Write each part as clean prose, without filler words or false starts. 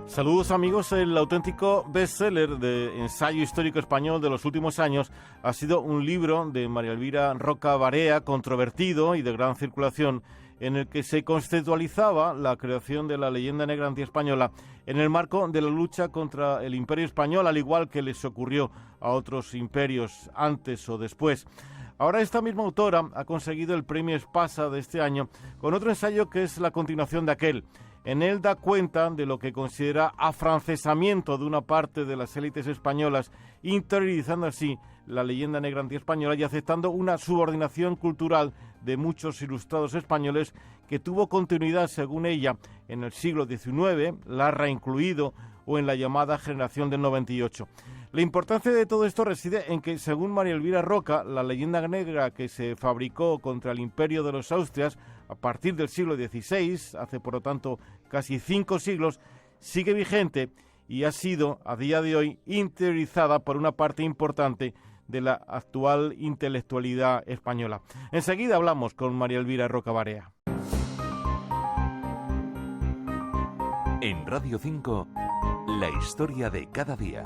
Saludos amigos, el auténtico bestseller de ensayo histórico español de los últimos años ha sido un libro de María Elvira Roca Barea, controvertido y de gran circulación, en el que se conceptualizaba la creación de la leyenda negra antiespañola en el marco de la lucha contra el Imperio Español, al igual que les ocurrió a otros imperios antes o después. Ahora esta misma autora ha conseguido el premio Espasa de este año con otro ensayo que es la continuación de aquel. En él da cuenta de lo que considera afrancesamiento de una parte de las élites españolas, interiorizando así la leyenda negra antiespañola y aceptando una subordinación cultural de muchos ilustrados españoles que tuvo continuidad, según ella, en el siglo XIX, Larra incluido, o en la llamada generación del 98. La importancia de todo esto reside en que, según María Elvira Roca, la leyenda negra que se fabricó contra el imperio de los Austrias a partir del siglo XVI, hace por lo tanto casi 5 siglos, sigue vigente y ha sido, a día de hoy, interiorizada por una parte importante de la actual intelectualidad española. Enseguida hablamos con María Elvira Roca Barea. En Radio 5, la historia de cada día.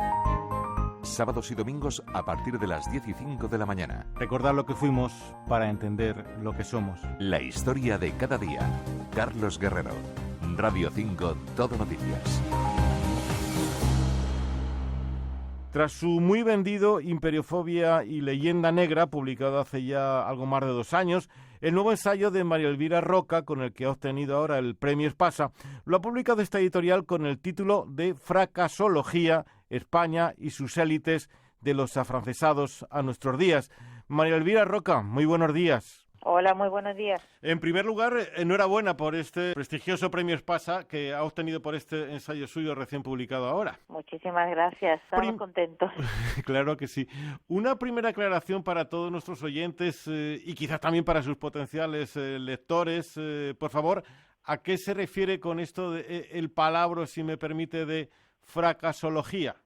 Sábados y domingos a partir de las 10:05 de la mañana. Recordar lo que fuimos para entender lo que somos. La historia de cada día. Carlos Guerrero. Radio 5, Todo Noticias. Tras su muy vendido Imperiofobia y leyenda negra, publicado hace ya algo más de 2 años, el nuevo ensayo de María Elvira Roca, con el que ha obtenido ahora el premio Espasa, lo ha publicado esta editorial con el título de Fracasología, España y sus élites de los afrancesados a nuestros días. María Elvira Roca, muy buenos días. Hola, muy buenos días. En primer lugar, enhorabuena por este prestigioso premio Espasa que ha obtenido por este ensayo suyo recién publicado ahora. Muchísimas gracias, estamos contentos. Claro que sí. Una primera aclaración para todos nuestros oyentes y quizás también para sus potenciales lectores. Por favor, ¿a qué se refiere con esto de el palabra, si me permite, de fracasología?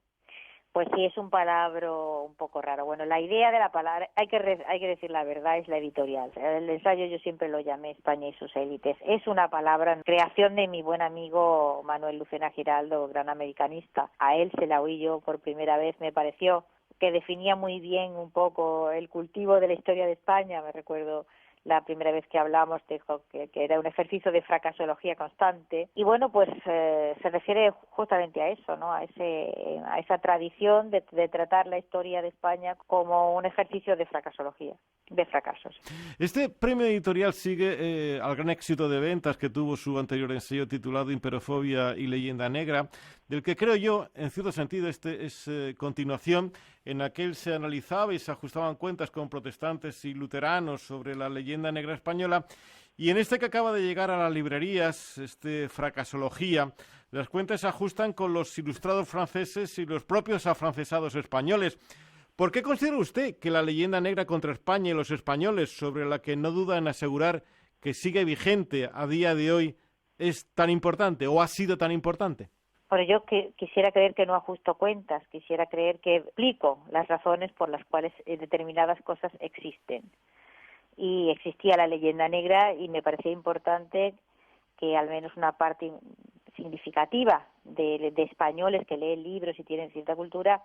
Pues sí, es un palabra un poco raro. Bueno, la idea de la palabra, hay que decir la verdad, es la editorial. El ensayo yo siempre lo llamé España y sus élites. Es una palabra, creación de mi buen amigo Manuel Lucena Giraldo, gran americanista. A él se la oí yo por primera vez, me pareció que definía muy bien un poco el cultivo de la historia de España. Me recuerdo la primera vez que hablamos, dijo que era un ejercicio de fracasología constante. Y bueno, pues se refiere justamente a eso, ¿no? A esa tradición de tratar la historia de España como un ejercicio de fracasología, de fracasos. Este premio editorial sigue al gran éxito de ventas que tuvo su anterior ensayo titulado Imperiofobia y leyenda negra, del que creo yo, en cierto sentido, este es continuación. En aquel se analizaba y se ajustaban cuentas con protestantes y luteranos sobre la leyenda negra española, y en este que acaba de llegar a las librerías, Fracasología, las cuentas se ajustan con los ilustrados franceses y los propios afrancesados españoles. ¿Por qué considera usted que la leyenda negra contra España y los españoles, sobre la que no duda en asegurar que sigue vigente a día de hoy, es tan importante o ha sido tan importante? Bueno, yo quisiera creer que no ajusto cuentas, quisiera creer que explico las razones por las cuales determinadas cosas existen. Y existía la leyenda negra y me parecía importante que al menos una parte significativa de españoles que leen libros y tienen cierta cultura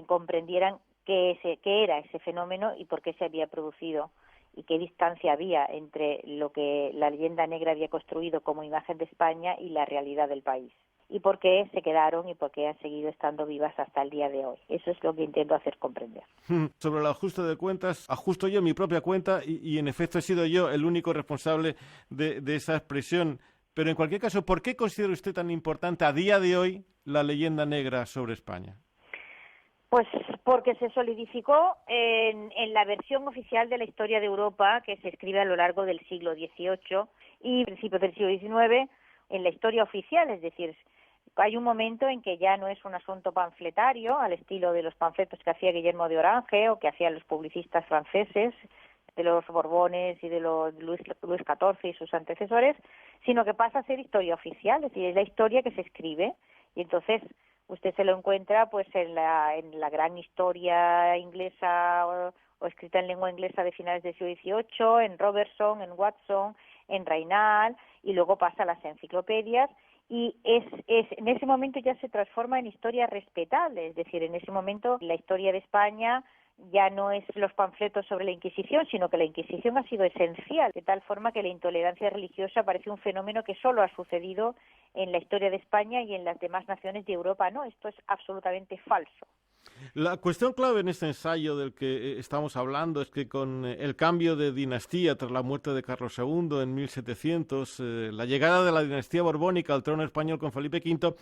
comprendieran qué era ese fenómeno y por qué se había producido y qué distancia había entre lo que la leyenda negra había construido como imagen de España y la realidad del país. Y por qué se quedaron y por qué han seguido estando vivas hasta el día de hoy. Eso es lo que intento hacer comprender. Sobre el ajuste de cuentas, ajusto yo mi propia cuenta y en efecto he sido yo el único responsable de esa expresión. Pero en cualquier caso, ¿por qué considera usted tan importante a día de hoy la leyenda negra sobre España? Pues porque se solidificó en la versión oficial de la historia de Europa que se escribe a lo largo del siglo XVIII y principios del siglo XIX, en la historia oficial, es decir, hay un momento en que ya no es un asunto panfletario, al estilo de los panfletos que hacía Guillermo de Orange o que hacían los publicistas franceses, de los Borbones y de los Luis XIV y sus antecesores, sino que pasa a ser historia oficial, es decir, es la historia que se escribe, y entonces usted se lo encuentra pues en la gran historia inglesa o escrita en lengua inglesa de finales del siglo XVIII, en Robertson, en Watson, en Raynal, y luego pasa a las enciclopedias, y en ese momento ya se transforma en historia respetable, es decir, en ese momento la historia de España ya no es los panfletos sobre la Inquisición, sino que la Inquisición ha sido esencial, de tal forma que la intolerancia religiosa parece un fenómeno que solo ha sucedido en la historia de España y en las demás naciones de Europa. No, esto es absolutamente falso. La cuestión clave en este ensayo del que estamos hablando es que con el cambio de dinastía tras la muerte de Carlos II en 1700, la llegada de la dinastía borbónica al trono español con Felipe V,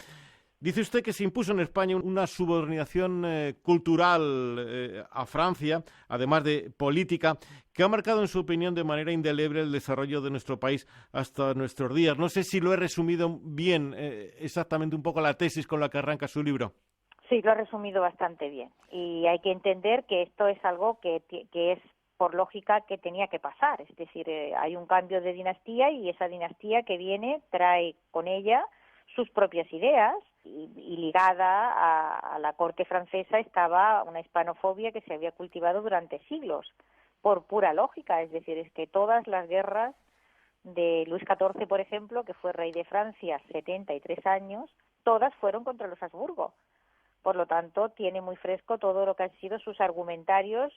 dice usted que se impuso en España una subordinación cultural a Francia, además de política, que ha marcado, en su opinión, de manera indeleble el desarrollo de nuestro país hasta nuestros días. No sé si lo he resumido bien, exactamente un poco la tesis con la que arranca su libro. Sí, lo ha resumido bastante bien. Y hay que entender que esto es algo que es por lógica que tenía que pasar. Es decir, hay un cambio de dinastía y esa dinastía que viene trae con ella sus propias ideas y ligada a la corte francesa estaba una hispanofobia que se había cultivado durante siglos por pura lógica. Es decir, es que todas las guerras de Luis XIV, por ejemplo, que fue rey de Francia 73 años, todas fueron contra los Habsburgo. Por lo tanto, tiene muy fresco todo lo que han sido sus argumentarios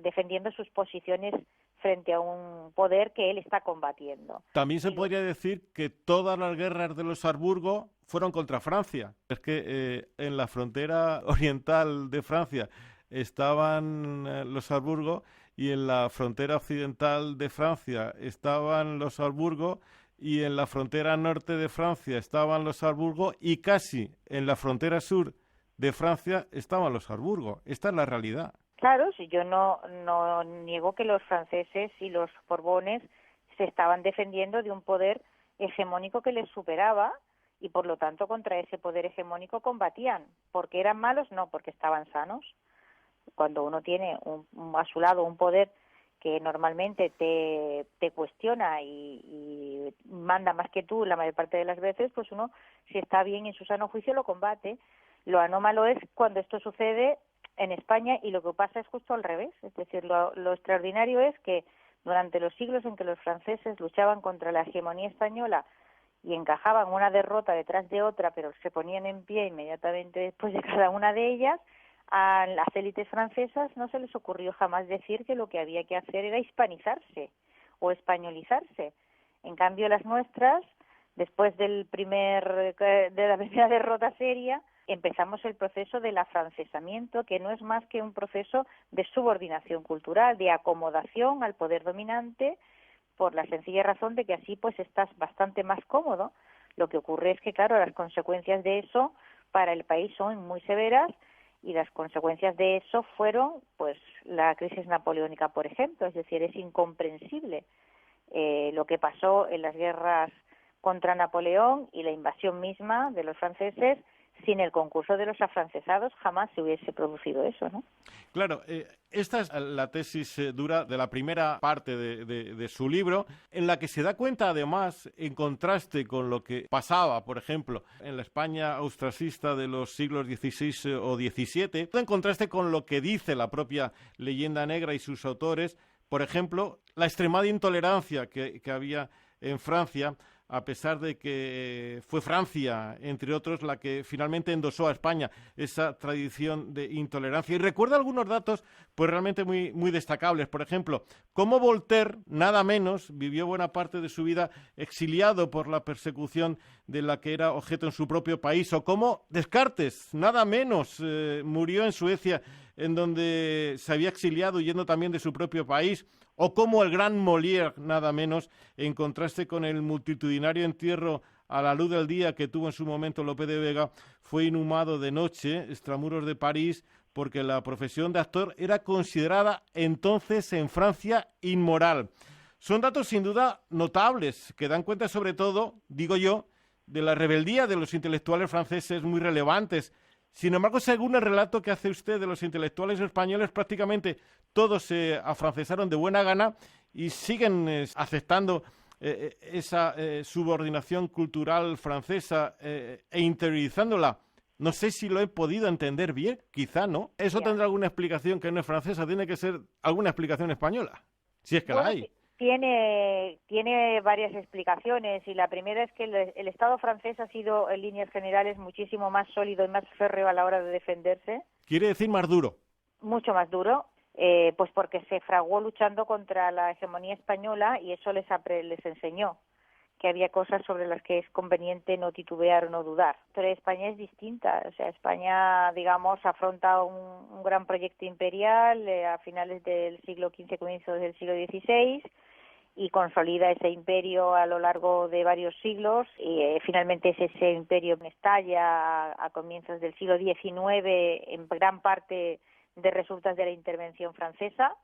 defendiendo sus posiciones frente a un poder que él está combatiendo. También se podría decir que todas las guerras de los Habsburgo fueron contra Francia. Es que en la frontera oriental de Francia estaban los Habsburgo y en la frontera occidental de Francia estaban los Habsburgo y en la frontera norte de Francia estaban los Habsburgo y casi en la frontera sur de Francia estaban los Habsburgo. Esta es la realidad. Claro, si yo no niego que los franceses y los Borbones se estaban defendiendo de un poder hegemónico que les superaba y por lo tanto contra ese poder hegemónico combatían. ¿Porque eran malos? No, porque estaban sanos. Cuando uno tiene a su lado un poder que normalmente te cuestiona y manda más que tú la mayor parte de las veces, pues uno, si está bien en su sano juicio, lo combate. Lo anómalo es cuando esto sucede en España y lo que pasa es justo al revés. Es decir, lo extraordinario es que durante los siglos en que los franceses luchaban contra la hegemonía española y encajaban una derrota detrás de otra, pero se ponían en pie inmediatamente después de cada una de ellas, a las élites francesas no se les ocurrió jamás decir que lo que había que hacer era hispanizarse o españolizarse. En cambio, las nuestras, después de la primera derrota seria, empezamos el proceso del afrancesamiento, que no es más que un proceso de subordinación cultural, de acomodación al poder dominante, por la sencilla razón de que así pues estás bastante más cómodo. Lo que ocurre es que, claro, las consecuencias de eso para el país son muy severas y las consecuencias de eso fueron pues la crisis napoleónica, por ejemplo. Es decir, es incomprensible lo que pasó en las guerras contra Napoleón y la invasión misma de los franceses. Sin el concurso de los afrancesados jamás se hubiese producido eso, ¿no? Claro, esta es la tesis dura de la primera parte de su libro, en la que se da cuenta, además, en contraste con lo que pasaba, por ejemplo, en la España austracista de los siglos XVI o XVII, en contraste con lo que dice la propia leyenda negra y sus autores, por ejemplo, la extremada intolerancia que había en Francia, a pesar de que fue Francia, entre otros, la que finalmente endosó a España esa tradición de intolerancia. Y recuerda algunos datos pues realmente muy, muy destacables. Por ejemplo, cómo Voltaire, nada menos, vivió buena parte de su vida exiliado por la persecución de la que era objeto en su propio país, o cómo Descartes, nada menos, murió en Suecia, en donde se había exiliado huyendo también de su propio país, o como el gran Molière, nada menos, en contraste con el multitudinario entierro a la luz del día que tuvo en su momento Lope de Vega, fue inhumado de noche, extramuros de París, porque la profesión de actor era considerada entonces en Francia inmoral. Son datos sin duda notables, que dan cuenta sobre todo, digo yo, de la rebeldía de los intelectuales franceses muy relevantes. Sin embargo, según el relato que hace usted de los intelectuales españoles, prácticamente todos se afrancesaron de buena gana y siguen aceptando esa subordinación cultural francesa e interiorizándola. No sé si lo he podido entender bien, quizá no. Eso tendrá alguna explicación que no es francesa, tiene que ser alguna explicación española, si es que la hay. Tiene varias explicaciones, y la primera es que el Estado francés ha sido, en líneas generales, muchísimo más sólido y más férreo a la hora de defenderse. Quiere decir más duro. Mucho más duro, pues porque se fraguó luchando contra la hegemonía española, y eso les enseñó que había cosas sobre las que es conveniente no titubear o no dudar. Pero España es distinta, o sea, España, digamos, afronta un gran proyecto imperial a finales del siglo XV, comienzos del siglo XVI, y consolida ese imperio a lo largo de varios siglos, y finalmente ese imperio estalla a comienzos del siglo XIX, en gran parte de resultas de la intervención francesa,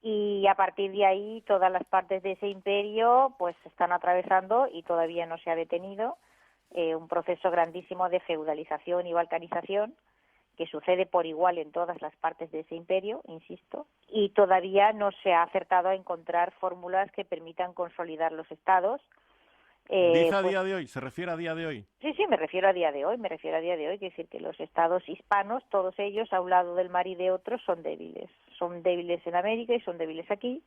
y a partir de ahí todas las partes de ese imperio pues están atravesando, y todavía no se ha detenido, un proceso grandísimo de feudalización y balcanización que sucede por igual en todas las partes de ese imperio, insisto, y todavía no se ha acertado a encontrar fórmulas que permitan consolidar los estados. Dice a día de hoy, se refiere a día de hoy. Sí, me refiero a día de hoy, quiere decir que los estados hispanos, todos ellos, a un lado del mar y de otros, son débiles en América y son débiles aquí,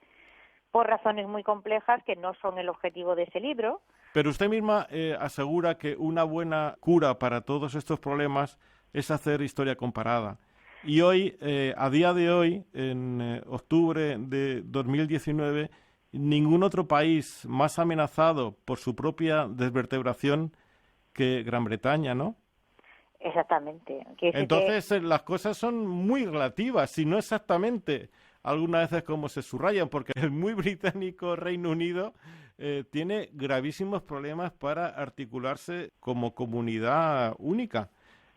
por razones muy complejas que no son el objetivo de ese libro. Pero usted misma asegura que una buena cura para todos estos problemas es hacer historia comparada. Y hoy, a día de hoy, en octubre de 2019, ningún otro país más amenazado por su propia desvertebración que Gran Bretaña, ¿no? Exactamente. Entonces, las cosas son muy relativas, y no exactamente algunas veces como se subrayan, porque el muy británico Reino Unido tiene gravísimos problemas para articularse como comunidad única.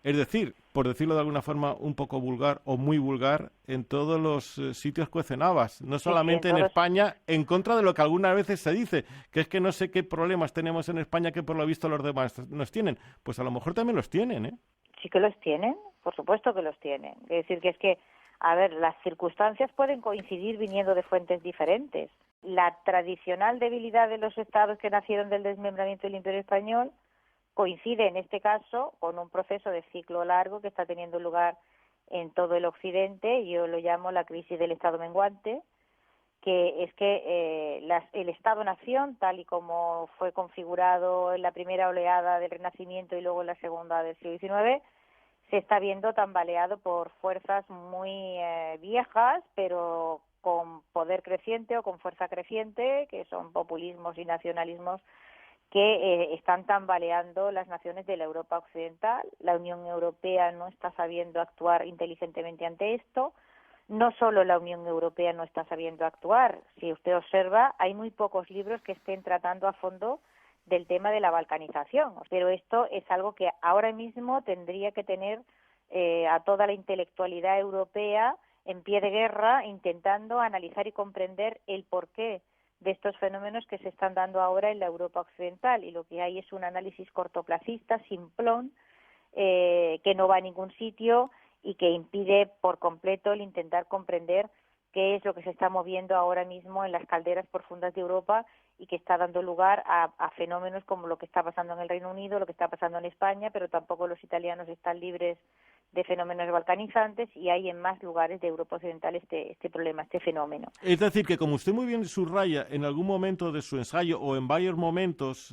Es decir, por decirlo de alguna forma un poco vulgar o muy vulgar, en todos los sitios cuecen habas, no solamente en España, en contra de lo que algunas veces se dice, que es que no sé qué problemas tenemos en España que por lo visto los demás nos tienen. Pues a lo mejor también los tienen, ¿eh? Sí que los tienen, por supuesto que los tienen. Es decir, que a ver, las circunstancias pueden coincidir viniendo de fuentes diferentes. La tradicional debilidad de los estados que nacieron del desmembramiento del Imperio Español coincide en este caso con un proceso de ciclo largo que está teniendo lugar en todo el occidente. Yo lo llamo la crisis del Estado menguante, que es que el Estado-nación, tal y como fue configurado en la primera oleada del Renacimiento y luego en la segunda del siglo XIX, se está viendo tambaleado por fuerzas muy viejas, pero con poder creciente o con fuerza creciente, que son populismos y nacionalismos que están tambaleando las naciones de la Europa occidental. La Unión Europea no está sabiendo actuar inteligentemente ante esto. No solo la Unión Europea no está sabiendo actuar. Si usted observa, hay muy pocos libros que estén tratando a fondo del tema de la balcanización. Pero esto es algo que ahora mismo tendría que tener a toda la intelectualidad europea en pie de guerra, intentando analizar y comprender el porqué de estos fenómenos que se están dando ahora en la Europa occidental. Y lo que hay es un análisis cortoplacista, simplón, que no va a ningún sitio y que impide por completo el intentar comprender qué es lo que se está moviendo ahora mismo en las calderas profundas de Europa y que está dando lugar a fenómenos como lo que está pasando en el Reino Unido, lo que está pasando en España, pero tampoco los italianos están libres de fenómenos balcanizantes, y hay en más lugares de Europa occidental este problema, este fenómeno. Es decir, que como usted muy bien subraya en algún momento de su ensayo o en varios momentos,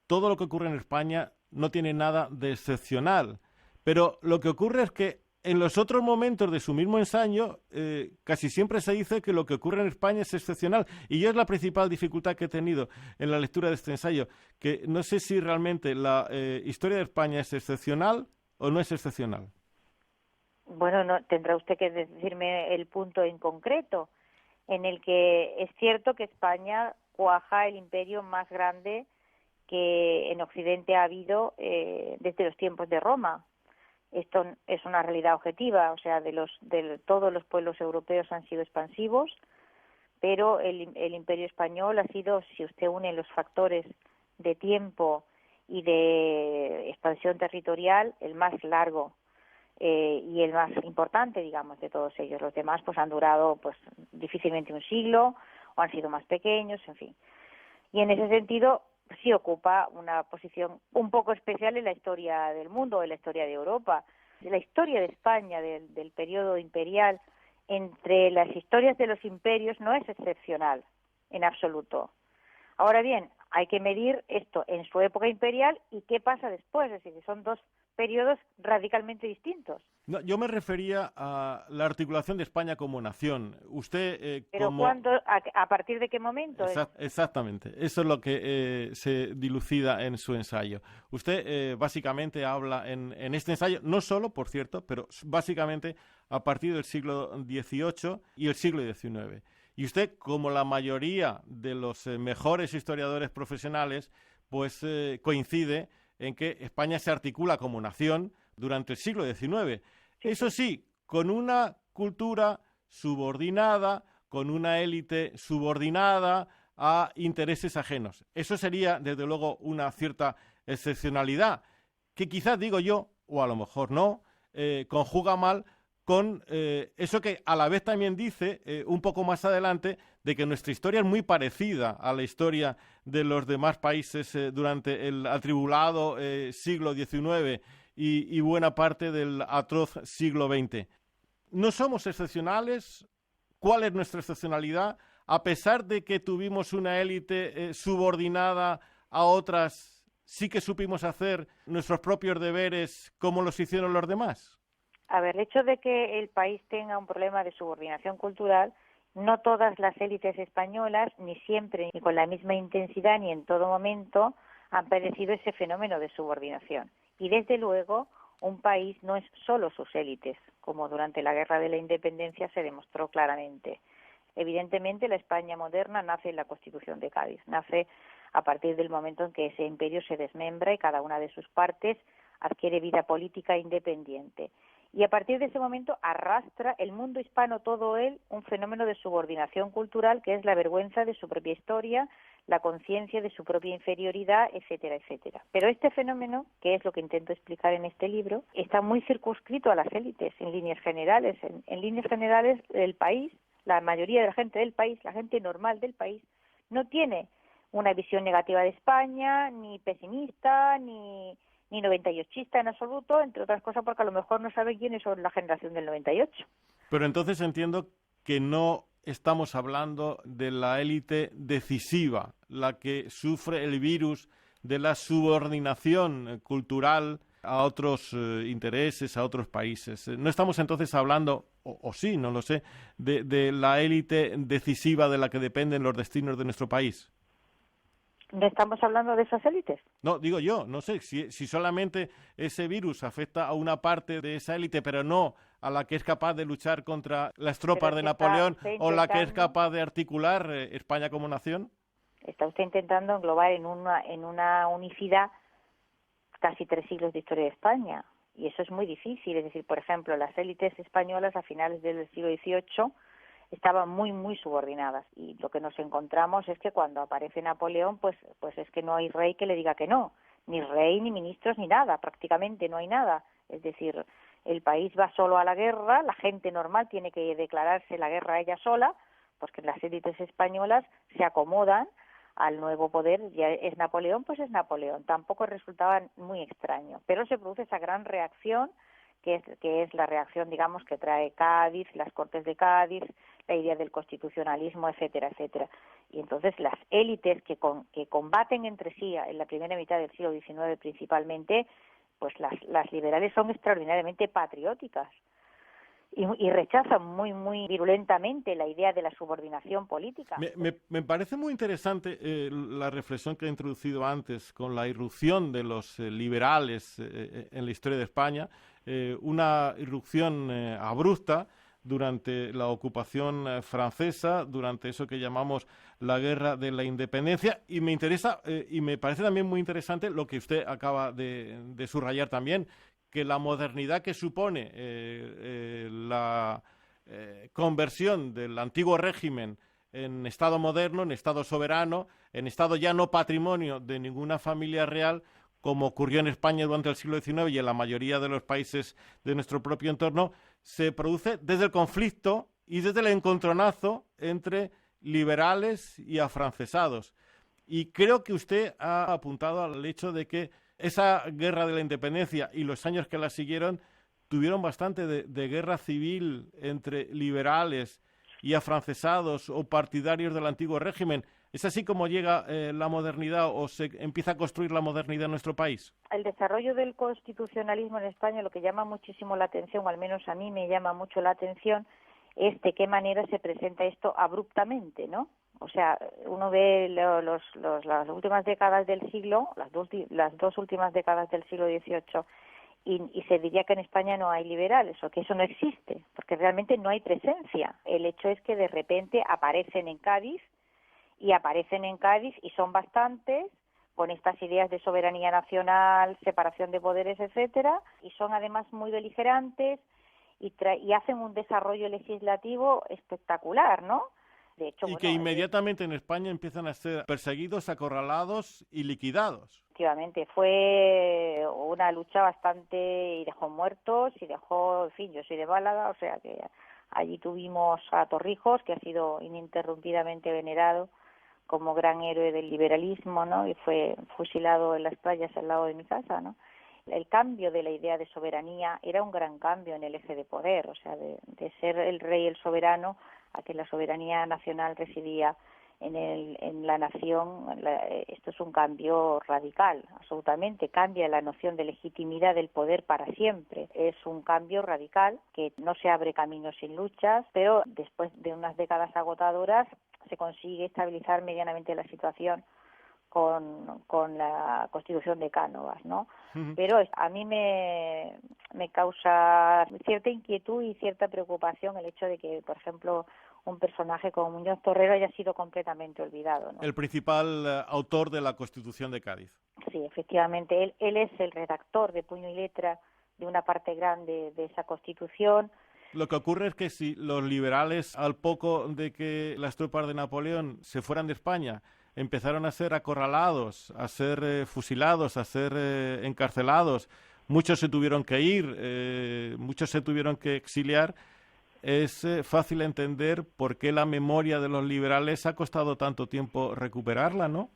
todo lo que ocurre en España no tiene nada de excepcional. Pero lo que ocurre es que en los otros momentos de su mismo ensayo, casi siempre se dice que lo que ocurre en España es excepcional. Y yo es la principal dificultad que he tenido en la lectura de este ensayo, que no sé si realmente la historia de España es excepcional o no es excepcional. Bueno, no tendrá usted que decirme el punto en concreto en el que es cierto que España cuaja el imperio más grande que en Occidente ha habido desde los tiempos de Roma. Esto es una realidad objetiva, o sea, todos los pueblos europeos han sido expansivos, pero el Imperio Español ha sido, si usted une los factores de tiempo y de expansión territorial, el más largo y el más importante, digamos, de todos ellos. Los demás pues han durado pues difícilmente un siglo o han sido más pequeños, en fin. Y en ese sentido sí ocupa una posición un poco especial en la historia del mundo, en la historia de Europa. La historia de España del periodo imperial, entre las historias de los imperios, no es excepcional. en absoluto. Ahora bien, hay que medir esto en su época imperial y qué pasa después, es decir, son dos periodos radicalmente distintos. No, yo me refería a la articulación de España como nación. Usted Pero como... ¿cuándo, a partir de qué momento? Exactamente, eso es lo que se dilucida en su ensayo. Usted básicamente habla en este ensayo, no solo, por cierto, pero básicamente a partir del siglo XVIII y el siglo XIX. Y usted, como la mayoría de los mejores historiadores profesionales, pues coincide en que España se articula como nación durante el siglo XIX. Sí. Eso sí, con una cultura subordinada, con una élite subordinada a intereses ajenos. Eso sería, desde luego, una cierta excepcionalidad, que quizás, digo yo, o a lo mejor no, conjuga mal con eso que a la vez también dice, un poco más adelante, de que nuestra historia es muy parecida a la historia de los demás países durante el atribulado siglo XIX y buena parte del atroz siglo XX. ¿No somos excepcionales? ¿Cuál es nuestra excepcionalidad? A pesar de que tuvimos una élite subordinada a otras, ¿sí que supimos hacer nuestros propios deberes como los hicieron los demás? A ver, el hecho de que el país tenga un problema de subordinación cultural, no todas las élites españolas, ni siempre, ni con la misma intensidad, ni en todo momento, han padecido ese fenómeno de subordinación. Y desde luego, un país no es solo sus élites, como durante la Guerra de la Independencia se demostró claramente. Evidentemente, la España moderna nace en la Constitución de Cádiz, nace a partir del momento en que ese imperio se desmembra y cada una de sus partes adquiere vida política independiente. Y a partir de ese momento arrastra el mundo hispano todo él un fenómeno de subordinación cultural que es la vergüenza de su propia historia, la conciencia de su propia inferioridad, etcétera, etcétera. Pero este fenómeno, que es lo que intento explicar en este libro, está muy circunscrito a las élites en líneas generales. En líneas generales, el país, la mayoría de la gente del país, la gente normal del país, no tiene una visión negativa de España, ni pesimista, ni 98ista en absoluto, entre otras cosas porque a lo mejor no sabe quiénes son la generación del 98. Pero entonces entiendo que no estamos hablando de la élite decisiva, la que sufre el virus de la subordinación cultural a otros intereses, a otros países. No estamos entonces hablando, o sí, no lo sé, de la élite decisiva de la que dependen los destinos de nuestro país. ¿No estamos hablando de esas élites? No, digo yo, no sé, si solamente ese virus afecta a una parte de esa élite, pero no a la que es capaz de luchar contra las tropas de Napoleón o la que es capaz de articular España como nación. Está usted intentando englobar en una unicidad casi 3 siglos de historia de España, y eso es muy difícil. Es decir, por ejemplo, las élites españolas a finales del siglo XVIII estaban muy, muy subordinadas, y lo que nos encontramos es que cuando aparece Napoleón, pues es que no hay rey que le diga que no, ni rey, ni ministros, ni nada, prácticamente no hay nada. Es decir, el país va solo a la guerra, la gente normal tiene que declararse la guerra ella sola, pues que las élites españolas se acomodan al nuevo poder. Ya es Napoleón, pues es Napoleón. Tampoco resultaba muy extraño, pero se produce esa gran reacción que es la reacción, digamos, que trae Cádiz, las Cortes de Cádiz, la idea del constitucionalismo, etcétera, etcétera. Y entonces las élites que combaten entre sí en la primera mitad del siglo XIX principalmente, pues las liberales son extraordinariamente patrióticas y rechazan muy, muy virulentamente la idea de la subordinación política. Me parece muy interesante la reflexión que ha introducido antes con la irrupción de los liberales en la historia de España, una irrupción abrupta durante la ocupación francesa, durante eso que llamamos la Guerra de la Independencia, y me interesa y me parece también muy interesante lo que usted acaba de subrayar también, que la modernidad que supone la conversión del antiguo régimen en Estado moderno, en Estado soberano, en Estado ya no patrimonio de ninguna familia real, como ocurrió en España durante el siglo XIX y en la mayoría de los países de nuestro propio entorno, se produce desde el conflicto y desde el encontronazo entre liberales y afrancesados. Y creo que usted ha apuntado al hecho de que esa guerra de la independencia y los años que la siguieron tuvieron bastante de guerra civil entre liberales y afrancesados o partidarios del antiguo régimen. ¿Es así como llega la modernidad o se empieza a construir la modernidad en nuestro país? El desarrollo del constitucionalismo en España, lo que llama muchísimo la atención, o al menos a mí me llama mucho la atención, es de qué manera se presenta esto abruptamente, ¿no? O sea, uno ve las últimas décadas del siglo, las dos últimas décadas del siglo XVIII, y se diría que en España no hay liberales, o que eso no existe, porque realmente no hay presencia. El hecho es que de repente aparecen en Cádiz, y son bastantes, con estas ideas de soberanía nacional, separación de poderes, etcétera, y son además muy beligerantes, y hacen un desarrollo legislativo espectacular, ¿no? De hecho, que inmediatamente en España empiezan a ser perseguidos, acorralados y liquidados. Efectivamente, fue una lucha bastante, y dejó muertos, y dejó, en fin, yo soy de Málaga, o sea que allí tuvimos a Torrijos, que ha sido ininterrumpidamente venerado como gran héroe del liberalismo, ¿no? Y fue fusilado en las playas al lado de mi casa, ¿no? El cambio de la idea de soberanía era un gran cambio en el eje de poder, o sea, de ser el rey el soberano a que la soberanía nacional residía en la nación. Esto es un cambio radical, absolutamente, cambia la noción de legitimidad del poder para siempre. Es un cambio radical que no se abre camino sin luchas, pero después de unas décadas agotadoras se consigue estabilizar medianamente la situación con la Constitución de Cánovas, ¿no? Uh-huh. Pero a mí me causa cierta inquietud y cierta preocupación el hecho de que, por ejemplo, un personaje como Muñoz Torrero haya sido completamente olvidado, ¿no? El principal autor de la Constitución de Cádiz. Sí, efectivamente. Él es el redactor de puño y letra de una parte grande de esa Constitución. Lo que ocurre es que si los liberales, al poco de que las tropas de Napoleón se fueran de España, empezaron a ser acorralados, a ser fusilados, a ser encarcelados, muchos se tuvieron que ir, muchos se tuvieron que exiliar, es fácil entender por qué la memoria de los liberales ha costado tanto tiempo recuperarla, ¿no?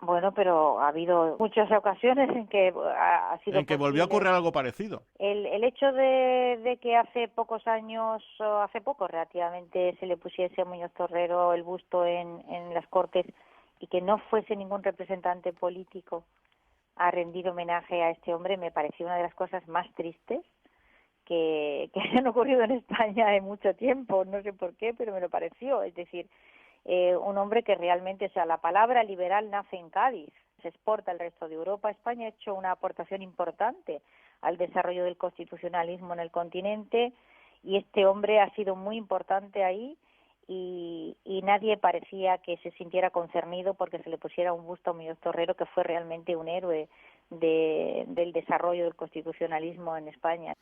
Bueno, pero ha habido muchas ocasiones en que ha sido en que volvió a ocurrir algo parecido. El hecho de que hace pocos años, hace poco relativamente, se le pusiese a Muñoz Torrero el busto en las Cortes y que no fuese ningún representante político a rendir homenaje a este hombre, me pareció una de las cosas más tristes que han ocurrido en España en mucho tiempo. No sé por qué, pero me lo pareció. Es decir, un hombre que realmente, o sea, la palabra liberal nace en Cádiz, se exporta al resto de Europa. España ha hecho una aportación importante al desarrollo del constitucionalismo en el continente, y este hombre ha sido muy importante ahí, y nadie parecía que se sintiera concernido porque se le pusiera un busto a Muñoz Torrero, que fue realmente un héroe del desarrollo del constitucionalismo en España.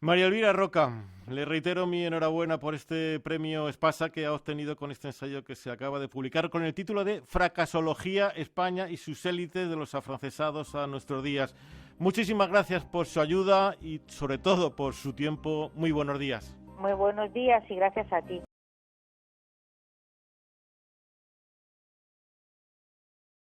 María Elvira Roca, le reitero mi enhorabuena por este premio Espasa que ha obtenido con este ensayo que se acaba de publicar con el título de Fracasología, España y sus élites de los afrancesados a nuestros días. Muchísimas gracias por su ayuda y sobre todo por su tiempo. Muy buenos días. Muy buenos días y gracias a ti.